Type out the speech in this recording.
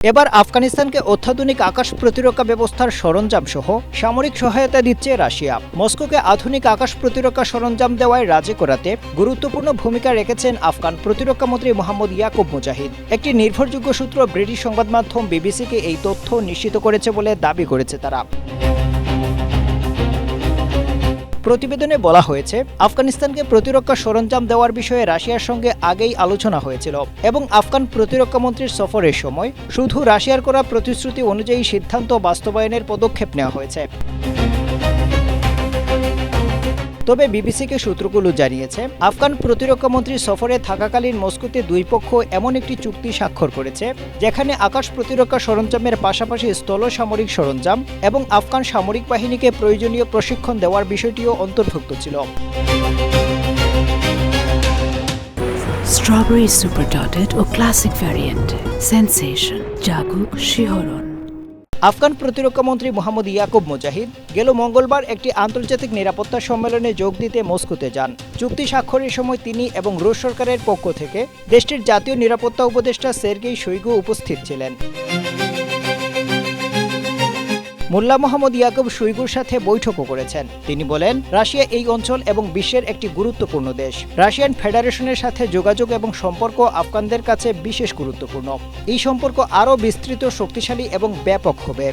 এবার আফগানিস্তানকে অত্যাধুনিক আকাশ প্রতিরক্ষা ব্যবস্থার সরঞ্জাম সহ সামরিক সহায়তা দিচ্ছে রাশিয়া। মস্কোকে আধুনিক আকাশ প্রতিরক্ষা সরঞ্জাম দেওয়ায় রাজি করাতে গুরুত্বপূর্ণ ভূমিকা রেখেছেন আফগান প্রতিরক্ষামন্ত্রী মোহাম্মদ ইয়াকুব মুজাহিদ। একটি নির্ভরযোগ্য সূত্র ব্রিটিশ সংবাদ মাধ্যম বিবিসিকে এই তথ্য নিশ্চিত করেছে বলে দাবি করেছে তারা। প্রতিবেদনে বলা হয়েছে, আফগানিস্তানকে প্রতিরক্ষা সরঞ্জাম দেওয়ার বিষয়ে রাশিয়ার সঙ্গে আগেই আলোচনা হয়েছিল এবং আফগান প্রতিরক্ষামন্ত্রীর সফরের সময় শুধু রাশিয়ার করা প্রতিশ্রুতি অনুযায়ী সিদ্ধান্ত বাস্তবায়নের পদক্ষেপ নেওয়া হয়েছে। তবে বিবিসিকে সূত্রগুলো জানিয়েছে, আফগান প্রতিরক্ষামন্ত্রী সফরে থাকাকালীন মস্কোতে দুই পক্ষ এমন একটি চুক্তি স্বাক্ষর করেছে যেখানে আকাশ প্রতিরক্ষা সরঞ্জামের পাশাপাশি স্থল সামরিক সরঞ্জাম এবং আফগান সামরিক বাহিনীকে প্রয়োজনীয় প্রশিক্ষণ দেওয়ার বিষয়টিও অন্তর্ভুক্ত ছিল। স্ট্রবেরি সুপার ডটেড ও ক্লাসিক ভ্যারিয়েন্ট সেন্সেশন জাগুক শিহরণ। আফগান প্রতিরক্ষামন্ত্রী মোহাম্মদ ইয়াকুব মুজাহিদ গেল মঙ্গলবার একটি আন্তর্জাতিক নিরাপত্তা সম্মেলনে যোগ দিতে মস্কোতে যান। চুক্তি স্বাক্ষরের সময় তিনি এবং রুশ সরকারের পক্ষ থেকে দেশটির জাতীয় নিরাপত্তা উপদেষ্টা সের্গেই শোইগু উপস্থিত ছিলেন। মোল্লা মোহাম্মদ ইয়াকুব শোইগুর সাথে বৈঠকও করেছেন। তিনি বলেন, রাশিয়া এই অঞ্চল এবং বিশ্বের একটি গুরুত্বপূর্ণ দেশ। রাশিয়ান ফেডারেশনের সাথে যোগাযোগ এবং সম্পর্ক আফগানদের কাছে বিশেষ গুরুত্বপূর্ণ। এই সম্পর্ক আরও বিস্তৃত, শক্তিশালী এবং ব্যাপক হবে।